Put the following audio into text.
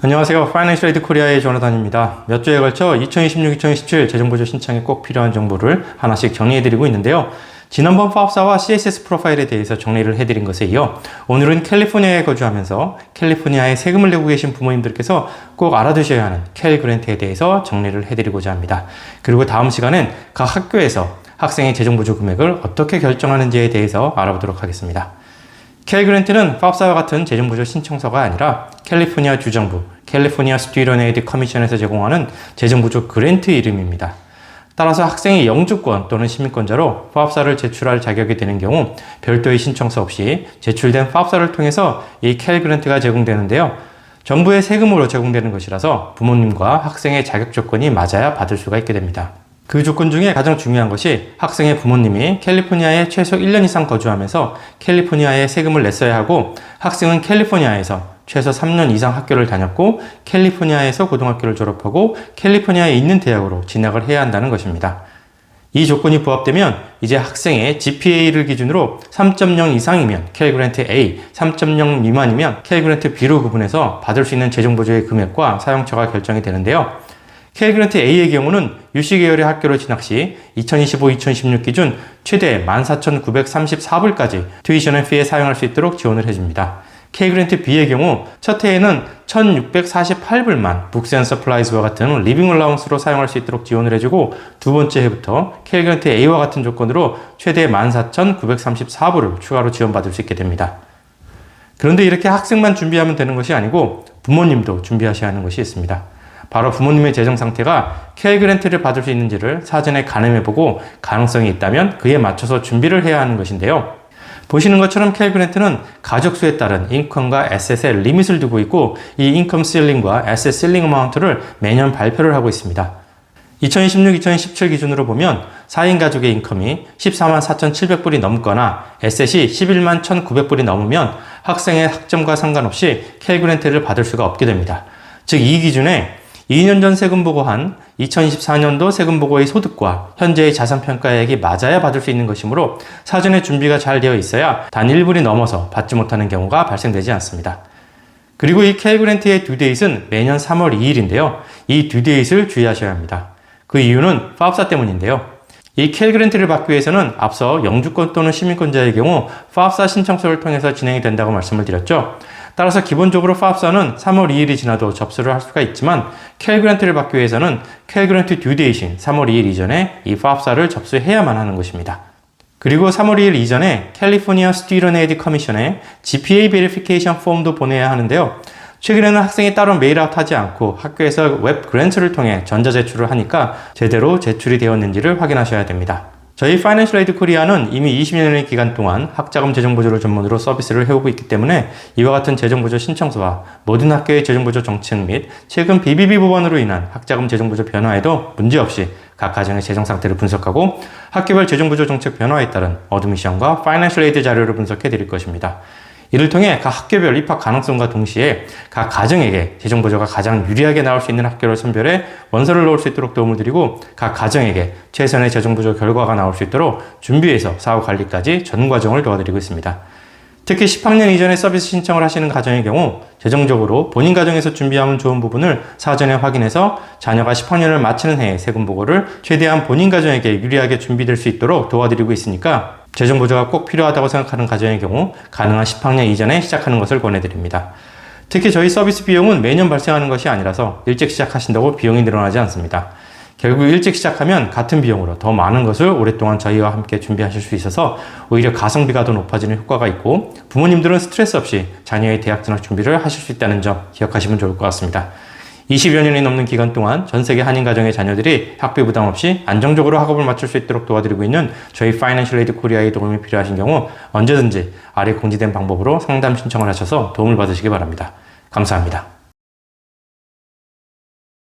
안녕하세요. 파이낸셜 에이드 코리아의 조나단입니다. 몇 주에 걸쳐 2026-2027 재정보조 신청에 꼭 필요한 정보를 하나씩 정리해드리고 있는데요. 지난번 파업사와 CSS 프로파일에 대해서 정리를 해드린 것에 이어 오늘은 캘리포니아에 거주하면서 캘리포니아에 세금을 내고 계신 부모님들께서 꼭 알아두셔야 하는 캘 그랜트에 대해서 정리를 해드리고자 합니다. 그리고 다음 시간엔 각 학교에서 학생의 재정보조 금액을 어떻게 결정하는지에 대해서 알아보도록 하겠습니다. 캘 그랜트는 파업사와 같은 재정보조 신청서가 아니라 캘리포니아 주정부, 캘리포니아 스튜던트 에이드 커미션에서 제공하는 재정보조 그랜트 이름입니다. 따라서 학생이 영주권 또는 시민권자로 파업사를 제출할 자격이 되는 경우 별도의 신청서 없이 제출된 파업사를 통해서 이 캘 그랜트가 제공되는데요. 정부의 세금으로 제공되는 것이라서 부모님과 학생의 자격 조건이 맞아야 받을 수가 있게 됩니다. 그 조건 중에 가장 중요한 것이 학생의 부모님이 캘리포니아에 최소 1년 이상 거주하면서 캘리포니아에 세금을 냈어야 하고 학생은 캘리포니아에서 최소 3년 이상 학교를 다녔고 캘리포니아에서 고등학교를 졸업하고 캘리포니아에 있는 대학으로 진학을 해야 한다는 것입니다. 이 조건이 부합되면 이제 학생의 GPA를 기준으로 3.0 이상이면 캘 그랜트 A, 3.0 미만이면 캘 그랜트 B로 구분해서 받을 수 있는 재정보조의 금액과 사용처가 결정이 되는데요. 캘 그랜트 A의 경우는 UC 계열의 학교로 진학 시 2025-2016 기준 최대 14,934불까지 튜이션 앤 피에 사용할 수 있도록 지원을 해줍니다. 캘 그랜트 B의 경우 첫 해에는 1,648불만 북스 앤 서플라이즈와 같은 리빙 얼라운스로 사용할 수 있도록 지원을 해주고 두 번째 해부터 캘 그랜트 A와 같은 조건으로 최대 14,934불을 추가로 지원받을 수 있게 됩니다. 그런데 이렇게 학생만 준비하면 되는 것이 아니고 부모님도 준비하셔야 하는 것이 있습니다. 바로 부모님의 재정 상태가 캘 그랜트를 받을 수 있는지를 사전에 가늠해보고 가능성이 있다면 그에 맞춰서 준비를 해야 하는 것인데요. 보시는 것처럼 캘 그랜트는 가족수에 따른 인컴과 에셋에 리밋을 두고 있고 이 인컴 실링과 에셋 실링 어마운트를 매년 발표를 하고 있습니다. 2016-2017 기준으로 보면 4인 가족의 인컴이 14만 4,700불이 넘거나 에셋이 11만 1,900불이 넘으면 학생의 학점과 상관없이 캘 그랜트를 받을 수가 없게 됩니다. 즉 이 기준에 2년 전 세금 보고한 2024년도 세금 보고의 소득과 현재의 자산평가액이 맞아야 받을 수 있는 것이므로 사전에 준비가 잘 되어 있어야 단 1불이 넘어서 받지 못하는 경우가 발생되지 않습니다. 그리고 이 캘 그랜트의 듀데이트는 매년 3월 2일인데요. 이 듀데이트를 주의하셔야 합니다. 그 이유는 파업사 때문인데요. 이 캘 그랜트를 받기 위해서는 앞서 영주권 또는 시민권자의 경우 파업사 신청서를 통해서 진행이 된다고 말씀을 드렸죠. 따라서 기본적으로 파업사는 3월 2일이 지나도 접수를 할 수가 있지만 캘 그랜트를 받기 위해서는 캘 그랜트 듀데이트인 3월 2일 이전에 이 파업사를 접수해야만 하는 것입니다. 그리고 3월 2일 이전에 캘리포니아 스튜던트 에이드 커미션에 GPA 베리피케이션 폼도 보내야 하는데요. 최근에는 학생이 따로 메일아웃하지 않고 학교에서 웹 그랜트를 통해 전자 제출을 하니까 제대로 제출이 되었는지를 확인하셔야 됩니다. 저희 파이낸셜 에이드 코리아는 이미 20년의 기간 동안 학자금 재정보조를 전문으로 서비스를 해오고 있기 때문에 이와 같은 재정보조 신청서와 모든 학교의 재정보조 정책 및 최근 BBB 법안으로 인한 학자금 재정보조 변화에도 문제없이 각 가정의 재정 상태를 분석하고 학교별 재정보조 정책 변화에 따른 어드미션과 파이낸셜 에이드 자료를 분석해 드릴 것입니다. 이를 통해 각 학교별 입학 가능성과 동시에 각 가정에게 재정보조가 가장 유리하게 나올 수 있는 학교를 선별해 원서를 넣을 수 있도록 도움을 드리고 각 가정에게 최선의 재정보조 결과가 나올 수 있도록 준비에서 사후 관리까지 전 과정을 도와드리고 있습니다. 특히 10학년 이전에 서비스 신청을 하시는 가정의 경우 재정적으로 본인 가정에서 준비하면 좋은 부분을 사전에 확인해서 자녀가 10학년을 마치는 해에 세금 보고를 최대한 본인 가정에게 유리하게 준비될 수 있도록 도와드리고 있으니까 재정보조가 꼭 필요하다고 생각하는 가정의 경우 가능한 10학년 이전에 시작하는 것을 권해드립니다. 특히 저희 서비스 비용은 매년 발생하는 것이 아니라서 일찍 시작하신다고 비용이 늘어나지 않습니다. 결국 일찍 시작하면 같은 비용으로 더 많은 것을 오랫동안 저희와 함께 준비하실 수 있어서 오히려 가성비가 더 높아지는 효과가 있고 부모님들은 스트레스 없이 자녀의 대학 진학 준비를 하실 수 있다는 점 기억하시면 좋을 것 같습니다. 20여 년이 넘는 기간 동안 전 세계 한인 가정의 자녀들이 학비 부담 없이 안정적으로 학업을 마칠 수 있도록 도와드리고 있는 저희 파이낸셜 에이드 코리아의 도움이 필요하신 경우 언제든지 아래 공지된 방법으로 상담 신청을 하셔서 도움을 받으시기 바랍니다. 감사합니다.